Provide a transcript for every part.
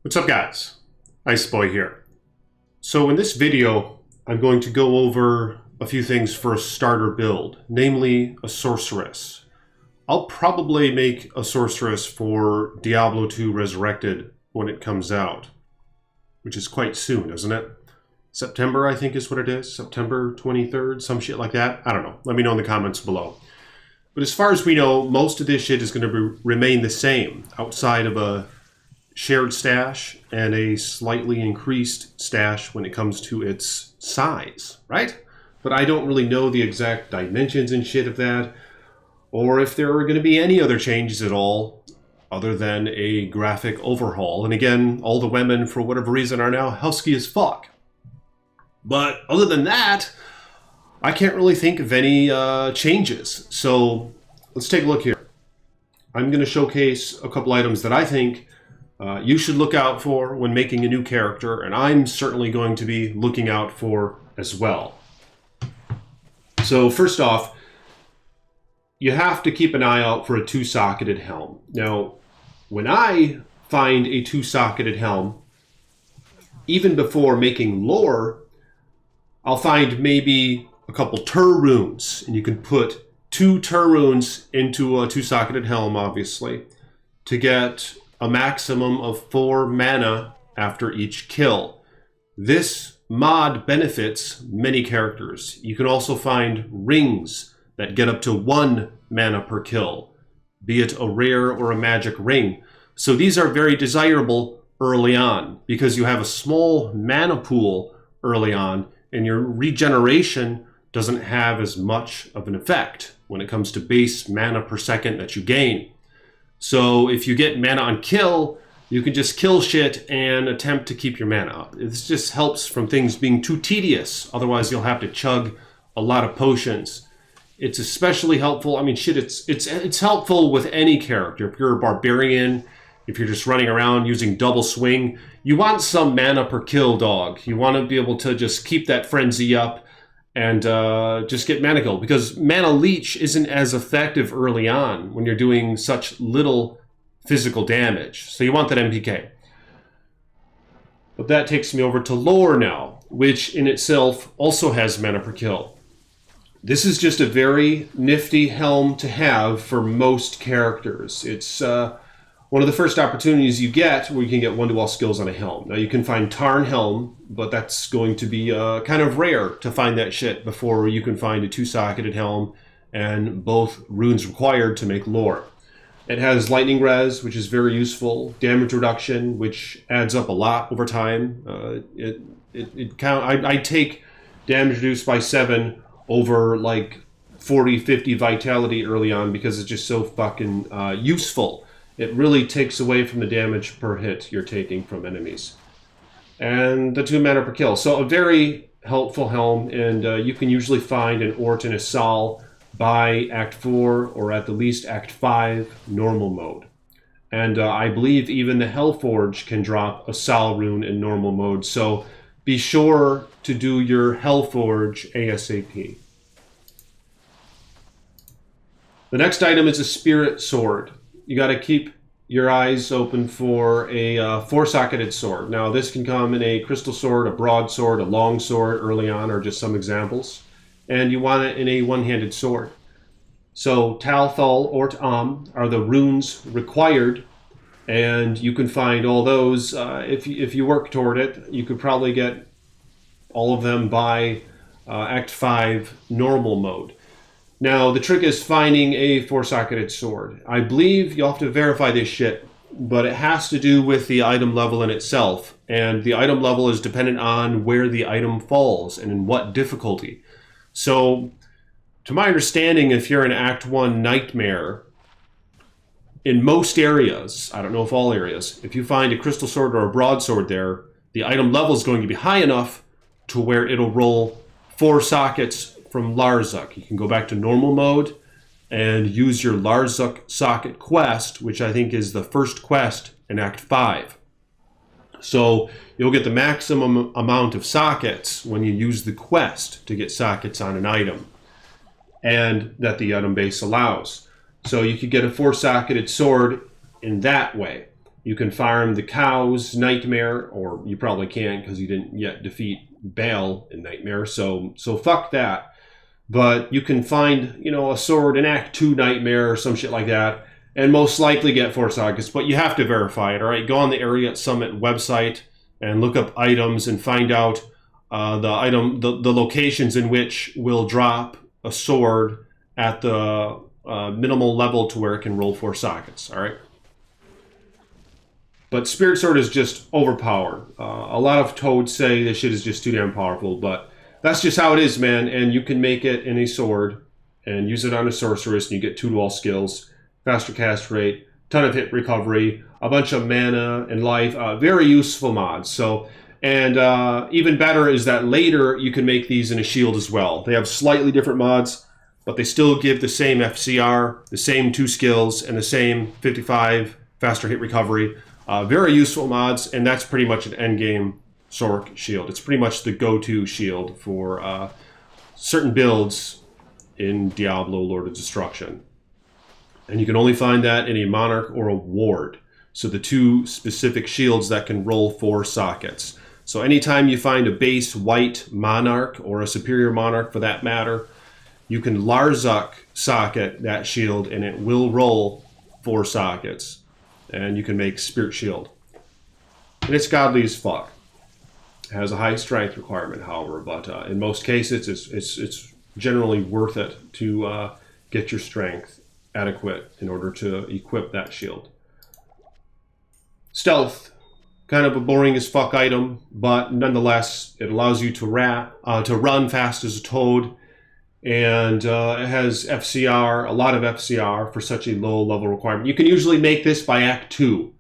What's up, guys? Iceboy here. So in this video, I'm going to go over a few things for a starter build, namely a sorceress. I'll probably make a sorceress for Diablo 2 Resurrected when it comes out, which is quite soon, isn't it? September, I think is what it is. September 23rd, some shit like that. I don't know. Let me know in the comments below. But as far as we know, most of this shit is going to remain the same outside of a shared stash and a slightly increased stash when it comes to its size, right? But I don't really know the exact dimensions and shit of that, or if there are going to be any other changes at all other than a graphic overhaul. And again, all the women, for whatever reason, are now husky as fuck. But other than that, I can't really think of any changes. So let's take a look here. I'm going to showcase a couple items that I think you should look out for when making a new character, and I'm certainly going to be looking out for as well. So first off, you have to keep an eye out for a two-socketed helm. Now, when I find a two-socketed helm, even before making lore, I'll find maybe a couple tur runes, and you can put 2 tur runes into a two-socketed helm, obviously, to get a maximum of 4 mana after each kill. This mod benefits many characters. You can also find rings that get up to 1 mana per kill, be it a rare or a magic ring. So these are very desirable early on because you have a small mana pool early on and your regeneration doesn't have as much of an effect when it comes to base mana per second that you gain. So if you get mana on kill, you can just kill shit and attempt to keep your mana up. This just helps from things being too tedious. Otherwise, you'll have to chug a lot of potions. It's especially helpful. I mean, shit, it's helpful with any character. If you're a barbarian, if you're just running around using double swing, you want some mana per kill, dog. You want to be able to just keep that frenzy up and just get mana kill, because mana leech isn't as effective early on when you're doing such little physical damage. So you want that MPK. But that takes me over to lore now, which in itself also has mana per kill. This is just a very nifty helm to have for most characters. It's one of the first opportunities you get where you can get one-to-all skills on a helm. Now you can find Tarn helm, but that's going to be kind of rare to find that shit before you can find a two-socketed helm and both runes required to make lore. It has lightning res, which is very useful, damage reduction, which adds up a lot over time. I take damage reduced by 7 over like 40, 50 vitality early on because it's just so fucking useful. It really takes away from the damage per hit you're taking from enemies. And the 2 mana per kill. So a very helpful helm, and you can usually find an Ort and a Sol by Act 4 or at the least Act 5 normal mode. And I believe even the Hellforge can drop a Sol rune in normal mode. So be sure to do your Hellforge ASAP. The next item is a Spirit Sword. You got to keep your eyes open for a 4-socketed sword. Now this can come in a crystal sword, a broadsword, a long sword early on, or just some examples. And you want it in a one-handed sword. So Talthal, Ort, are the runes required, and you can find all those if you work toward it. You could probably get all of them by Act 5 normal mode. Now, the trick is finding a 4-socketed sword. I believe you'll have to verify this shit, but it has to do with the item level in itself. And the item level is dependent on where the item falls and in what difficulty. So, to my understanding, if you're in Act 1 Nightmare, in most areas, I don't know if all areas, if you find a crystal sword or a broadsword there, the item level is going to be high enough to where it'll roll 4 sockets from Larzuk. You can go back to normal mode and use your Larzuk socket quest, which I think is the first quest in Act 5. So you'll get the maximum amount of sockets when you use the quest to get sockets on an item, and that the item base allows. So you could get a 4-socketed sword in that way. You can farm the Cow's Nightmare, or you probably can't because you didn't yet defeat Baal in Nightmare, so fuck that. But you can find, you know, a sword in Act 2 Nightmare or some shit like that, and most likely get 4 sockets, but you have to verify it, all right? Go on the Area Summit website and look up items and find out the locations in which will drop a sword at the minimal level to where it can roll 4 sockets, all right? But Spirit Sword is just overpowered. A lot of toads say this shit is just too damn powerful, but that's just how it is, man. And you can make it in a sword and use it on a sorceress, and you get 2 to all skills, faster cast rate, ton of hit recovery, a bunch of mana and life. Very useful mods. So, and even better is that later you can make these in a shield as well. They have slightly different mods, but they still give the same FCR, the same 2 skills, and the same 55 faster hit recovery. Very useful mods, and that's pretty much an endgame Sorc shield. It's pretty much the go-to shield for certain builds in Diablo Lord of Destruction. And you can only find that in a Monarch or a Ward. So the 2 specific shields that can roll 4 sockets. So anytime you find a base white Monarch, or a superior Monarch for that matter, you can Larzuk socket that shield and it will roll 4 sockets. And you can make Spirit Shield. And it's godly as fuck. It has a high strength requirement, however, but in most cases it's generally worth it to get your strength adequate in order to equip that shield. Stealth, kind of a boring as fuck item, but nonetheless it allows you to run fast as a toad, and it has FCR, a lot of FCR for such a low level requirement. You can usually make this by Act 2.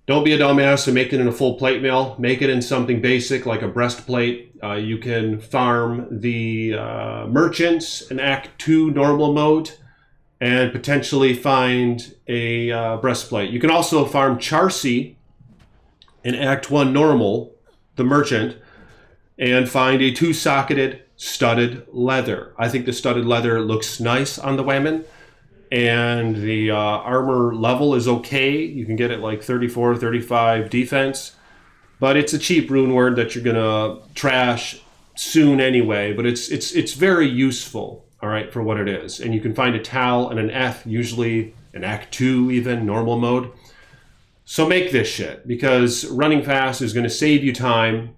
Don't be a dumbass and make it in a full plate mail. Make it in something basic like a breastplate. You can farm the merchants in Act 2 normal mode and potentially find a breastplate. You can also farm Charcy in Act 1 normal, the merchant, and find a 2-socketed studded leather. I think the studded leather looks nice on the women, and the armor level is okay. You can get it like 34, 35 defense, but it's a cheap rune word that you're gonna trash soon anyway, but it's very useful, all right, for what it is. And you can find a Tal and an F, usually in Act 2 even, normal mode. So make this shit, because running fast is gonna save you time.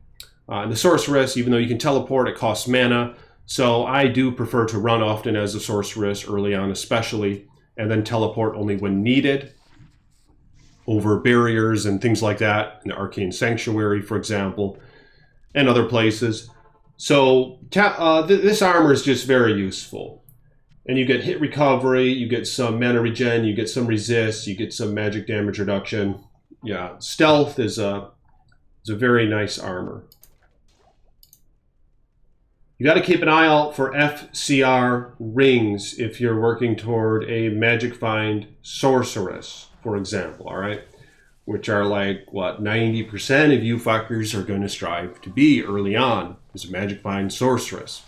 The sorceress, even though you can teleport, it costs mana. So I do prefer to run often as a sorceress early on especially, and then teleport only when needed over barriers and things like that, in the Arcane Sanctuary, for example, and other places. So this armor is just very useful. And you get hit recovery, you get some mana regen, you get some resist, you get some magic damage reduction. Yeah, stealth is a very nice armor. You got to keep an eye out for FCR rings if you're working toward a Magic Find Sorceress, for example, all right? Which are like, what, 90% of you fuckers are going to strive to be early on as a Magic Find Sorceress.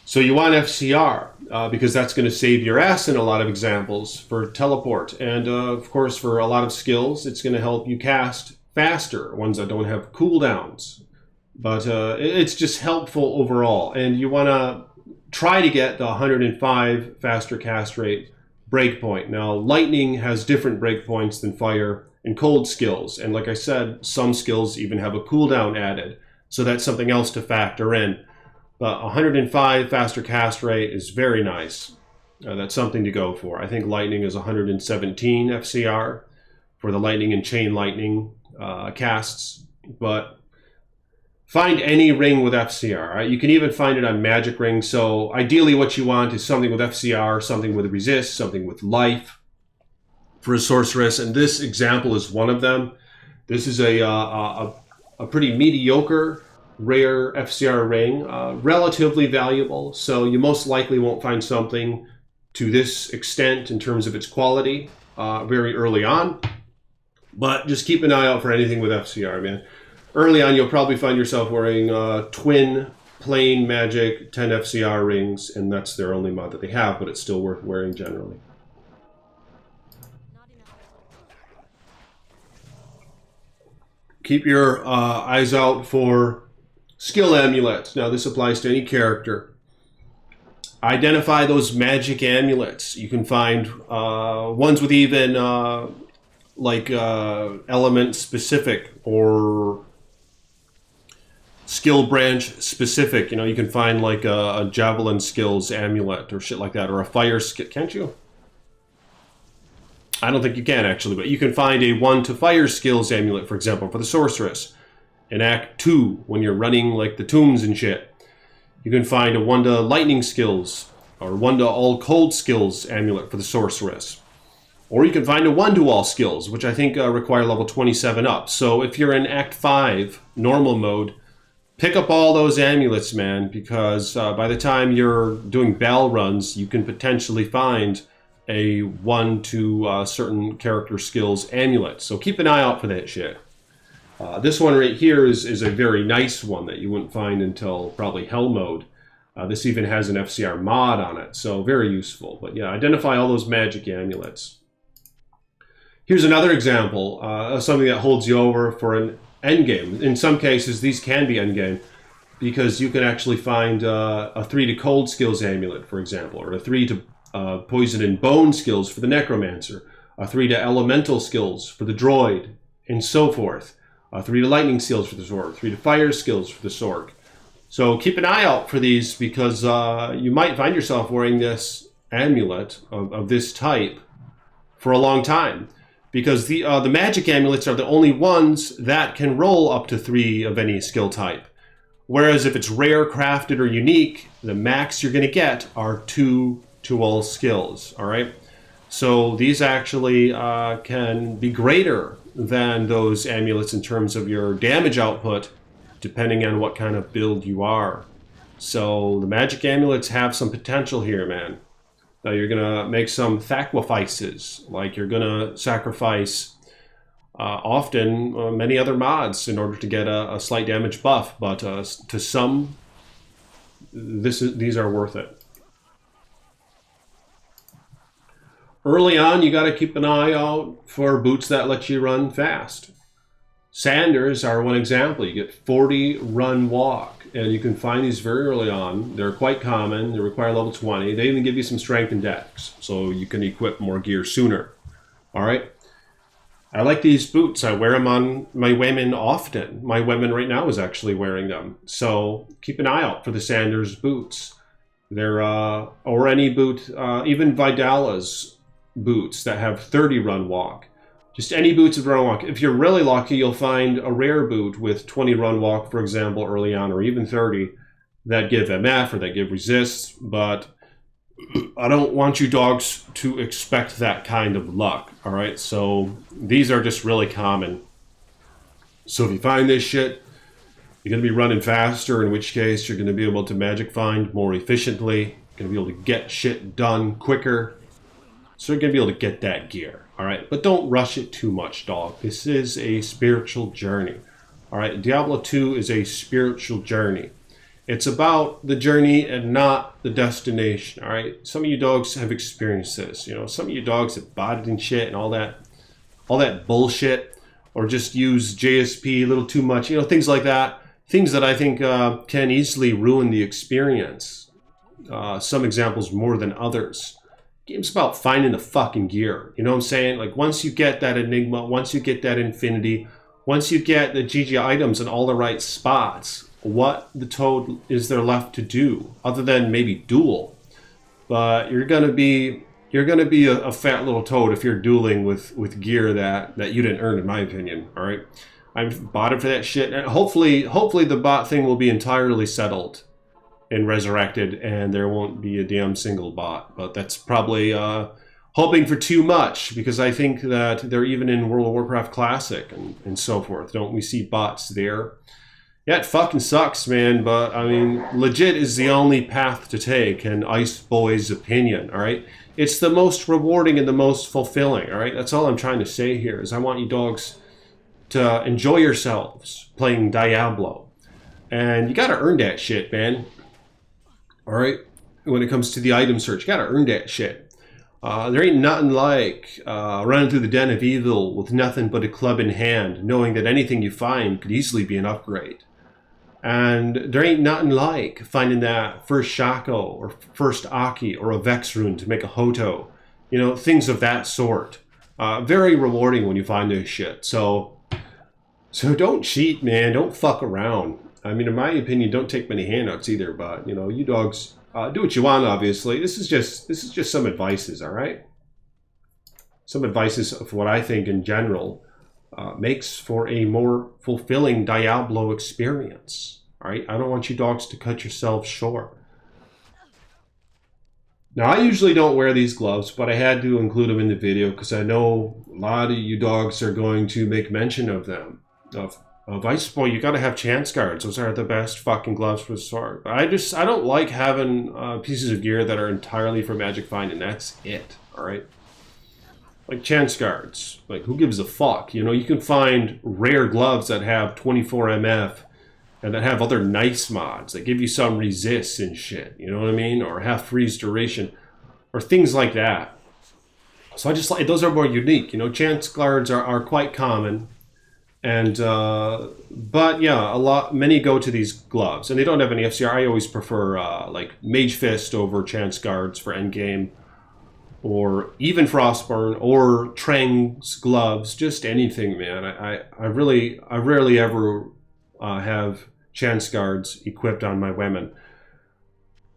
So you want FCR, because that's going to save your ass in a lot of examples for teleport. And of course, for a lot of skills, it's going to help you cast faster, ones that don't have cooldowns. But it's just helpful overall. And you want to try to get the 105 faster cast rate breakpoint. Now, lightning has different breakpoints than fire and cold skills. And like I said, some skills even have a cooldown added. So that's something else to factor in. But 105 faster cast rate is very nice. That's something to go for. I think lightning is 117 FCR for the lightning and chain lightning casts. But find any ring with FCR. Right? You can even find it on magic rings. So ideally what you want is something with FCR, something with resist, something with life for a sorceress. And this example is one of them. This is a pretty mediocre, rare FCR ring, relatively valuable. So you most likely won't find something to this extent in terms of its quality very early on. But just keep an eye out for anything with FCR, man. Early on, you'll probably find yourself wearing twin plain magic 10 FCR rings, and that's their only mod that they have, but it's still worth wearing generally. keep your eyes out for skill amulets. Now, this applies to any character. Identify those magic amulets. You can find ones with even element specific or skill branch specific. You know, you can find like a javelin skills amulet or shit like that, or a fire skill. Can't you? I don't think you can actually, but you can find a 1 to fire skills amulet, for example, for the sorceress in Act 2 when you're running like the tombs and shit. You can find a 1 to lightning skills or 1 to all cold skills amulet for the sorceress. Or you can find a 1 to all skills, which I think require level 27 up. So if you're in Act 5 normal mode, pick up all those amulets, man, because by the time you're doing battle runs, you can potentially find a 1 to certain character skills amulet. So keep an eye out for that shit. This one right here is a very nice one that you wouldn't find until probably Hell mode. This even has an FCR mod on it, so very useful. But yeah, identify all those magic amulets. Here's another example of something that holds you over for an endgame. In some cases, these can be endgame because you can actually find a 3 to cold skills amulet, for example, or a 3 to poison and bone skills for the necromancer, a 3 to elemental skills for the droid, and so forth. 3 to lightning skills for the sword, 3 to fire skills for the sword. So keep an eye out for these because you might find yourself wearing this amulet of this type for a long time. Because the magic amulets are the only ones that can roll up to 3 of any skill type. Whereas if it's rare, crafted, or unique, the max you're going to get are 2 to all skills, all right? So these actually can be greater than those amulets in terms of your damage output, depending on what kind of build you are. So the magic amulets have some potential here, man. Now you're going to make some sacrifices, like you're going to sacrifice often many other mods in order to get a slight damage buff, but to some, these are worth it. Early on, you got to keep an eye out for boots that let you run fast. Sanders are one example. You get 40 run walk. And you can find these very early on. They're quite common. They require level 20. They even give you some strength and dex, so you can equip more gear sooner. All right? I like these boots. I wear them on my women often. My women right now is actually wearing them. So keep an eye out for the Sanders boots. They're, or any boot, even Vidala's boots that have 30 run walk. Just any boots of run walk. If you're really lucky, you'll find a rare boot with 20 run walk, for example, early on, or even 30, that give MF or that give resist. But I don't want you dogs to expect that kind of luck, all right? So these are just really common. So if you find this shit, you're going to be running faster, in which case you're going to be able to magic find more efficiently. You're going to be able to get shit done quicker. So you're going to be able to get that gear. All right, but don't rush it too much, dog. This is a spiritual journey. All right, Diablo 2 is a spiritual journey. It's about the journey and not the destination. All right, some of you dogs have experienced this. You know, some of you dogs have botted and shit and all that bullshit, or just use JSP a little too much. You know, things like that. Things that I think can easily ruin the experience. Some examples more than others. Game's about finding the fucking gear. You know what I'm saying? Like, once you get that Enigma, once you get that Infinity, once you get the GG items in all the right spots, what the toad is there left to do other than maybe duel? But you're gonna be a fat little toad if you're dueling with gear that you didn't earn, in my opinion. All right, I've botted for that shit, and hopefully the bot thing will be entirely settled in Resurrected, and there won't be a damn single bot. But that's probably hoping for too much, because I think that they're even in World of Warcraft Classic and so forth. Don't we see bots there? Yeah, it fucking sucks, man, but I mean, legit is the only path to take, in Ice Boy's opinion, all right? It's the most rewarding and the most fulfilling, all right? That's all I'm trying to say here, is I want you dogs to enjoy yourselves playing Diablo. And you gotta earn that shit, man. All right, when it comes to the item search, you gotta earn that shit. There ain't nothing like running through the den of evil with nothing but a club in hand, knowing that anything you find could easily be an upgrade. And there ain't nothing like finding that first Shaco or first Aki or a Vex rune to make a Hoto. You know, things of that sort. Very rewarding when you find this shit. So don't cheat, man. Don't fuck around. I mean, in my opinion, don't take many handouts either. But you know, you dogs do what you want. Obviously, this is just some advices. All right, some advices of what I think in general makes for a more fulfilling Diablo experience. All right, I don't want you dogs to cut yourselves short. Now, I usually don't wear these gloves, but I had to include them in the video because I know a lot of you dogs are going to make mention of them. Of Ice Boy, you got to have chance guards. Those are the best fucking gloves for the sword. But I don't like having pieces of gear that are entirely for magic find, and that's it. All right. Like chance guards. Like, who gives a fuck? You know, you can find rare gloves that have 24 MF and that have other nice mods that give you some resist and shit. You know what I mean? Or have freeze duration or things like that. So I just like, those are more unique. You know, chance guards are quite common. And, but yeah, many go to these gloves and they don't have any FCR. I always prefer, like Mage Fist over chance guards for endgame. Or even Frostburn, or Trang's gloves, just anything, man. I rarely ever have chance guards equipped on my women.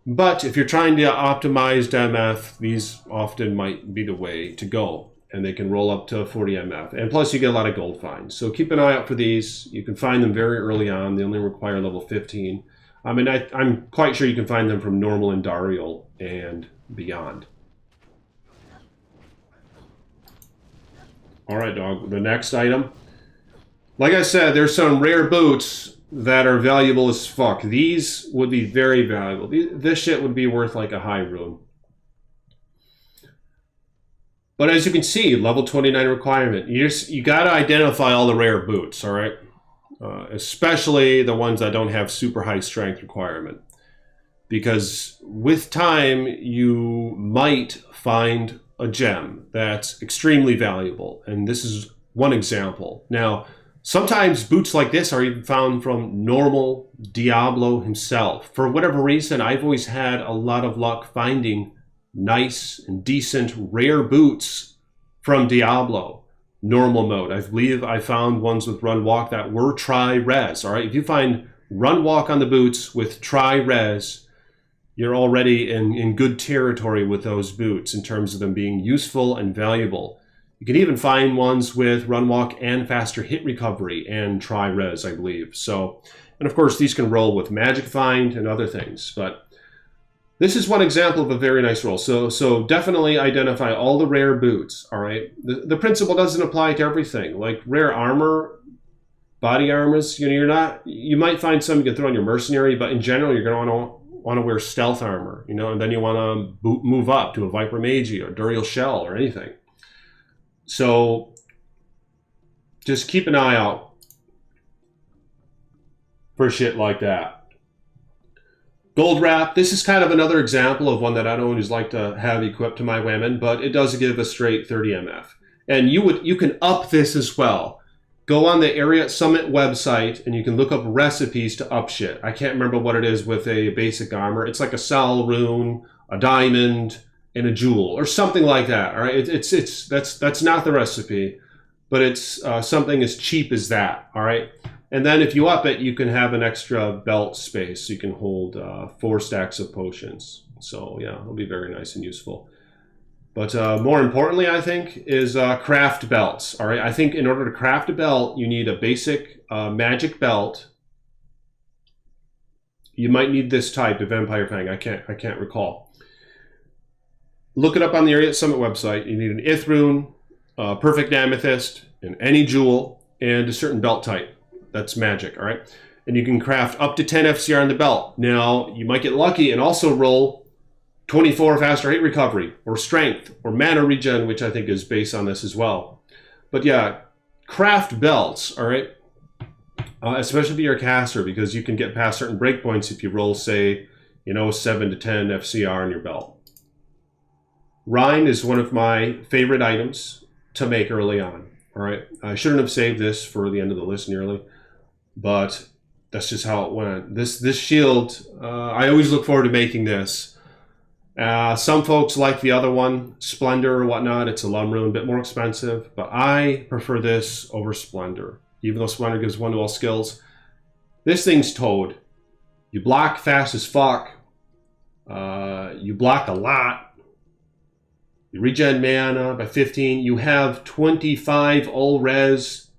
But if you're trying to optimize MF, these often might be the way to go. And they can roll up to 40 MF. And plus you get a lot of gold finds. So keep an eye out for these. You can find them very early on. They only require level 15. I mean, I'm quite sure you can find them from normal and Dariel and beyond. All right, dog. The next item. Like I said, there's some rare boots that are valuable as fuck. These would be very valuable. This shit would be worth like a high rune. But as you can see, level 29 requirement. You got to identify all the rare boots, all right? Especially the ones that don't have super high strength requirement. Because with time, you might find a gem that's extremely valuable, and this is one example. Now, sometimes boots like this are even found from normal Diablo himself. For whatever reason, I've always had a lot of luck finding nice and decent rare boots from Diablo normal mode. I believe I found ones with run walk that were tri-res. All right, if you find run walk on the boots with tri-res, you're already in good territory with those boots in terms of them being useful and valuable. You can even find ones with run walk and faster hit recovery and tri-res, I believe. So, and of course, these can roll with magic find and other things. But this is one example of a very nice roll. So definitely identify all the rare boots. All right, the principle doesn't apply to everything. Like rare armor, body armors. You know, you might find some you can throw on your mercenary, but in general, you're going to want to wear stealth armor, you know, and then you want to move up to a Viper Magi or Duriel Shell or anything. So just keep an eye out for shit like that. Gold wrap. This is kind of another example of one that I don't always like to have equipped to my women, but it does give a straight 30 MF. And you can up this as well. Go on the Area Summit website and you can look up recipes to up shit. I can't remember what it is with a basic armor. It's like a Sol rune, a diamond, and a jewel, or something like that. All right, that's not the recipe, but it's something as cheap as that. All right, and then if you up it, you can have an extra belt space, so you can hold 4 stacks of potions. So yeah, it'll be very nice and useful. But more importantly, I think, is craft belts. All right, I think in order to craft a belt, you need a basic magic belt. You might need this type of Empire Fang. I can't recall. Look it up on the Area Summit website. You need an Ith rune, perfect amethyst, and any jewel, and a certain belt type. That's magic. All right, and you can craft up to 10 FCR in the belt. Now you might get lucky and also roll 24 faster hit recovery, or strength, or mana regen, which I think is based on this as well. But yeah, craft belts, all right? Especially if you're a caster, because you can get past certain breakpoints if you roll, say, you know, 7 to 10 FCR in your belt. Rhine is one of my favorite items to make early on. All right, I shouldn't have saved this for the end of the list nearly, but that's just how it went. This shield, I always look forward to making this. Some folks like the other one, Splendor or whatnot. It's a Lum rune, a bit more expensive, but I prefer this over Splendor, even though Splendor gives 1 to all skills. This thing's Toad. You block fast as fuck. You block a lot. You regen mana by 15. You have 25 all res.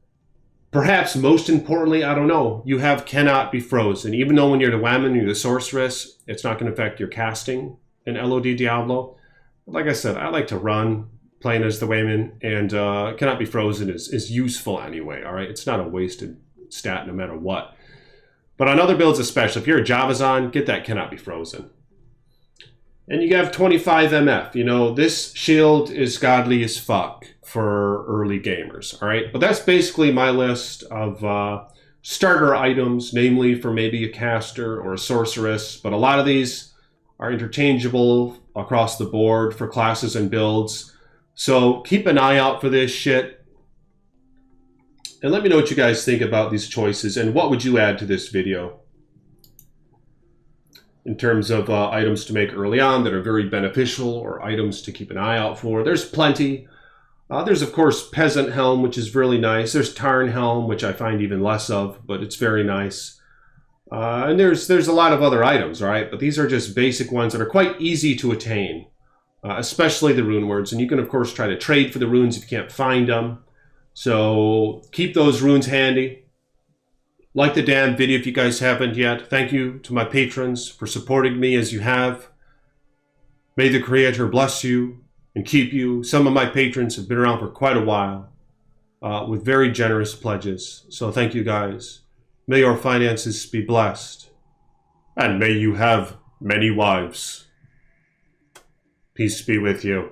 Perhaps most importantly, I don't know, you have cannot be frozen. Even though when you're the Whammon, you're the sorceress, it's not going to affect your casting in LOD Diablo. Like I said, I like to run playing as the Wayman, and cannot be frozen is useful anyway, all right? It's not a wasted stat no matter what. But on other builds especially, if you're a Javazon, get that cannot be frozen. And you have 25 MF. You know, this shield is godly as fuck for early gamers, all right? But that's basically my list of starter items, namely for maybe a caster or a sorceress. But a lot of these are interchangeable across the board for classes and builds. So keep an eye out for this shit. And let me know what you guys think about these choices and what would you add to this video in terms of items to make early on that are very beneficial or items to keep an eye out for. There's plenty. There's, of course, Peasant Helm, which is really nice. There's Tarn Helm, which I find even less of, but it's very nice. And there's a lot of other items, right? But these are just basic ones that are quite easy to attain, especially the rune words. And you can, of course, try to trade for the runes if you can't find them. So keep those runes handy. Like the damn video if you guys haven't yet. Thank you to my patrons for supporting me as you have. May the Creator bless you and keep you. Some of my patrons have been around for quite a while with very generous pledges. So thank you guys. May your finances be blessed. And may you have many wives. Peace be with you.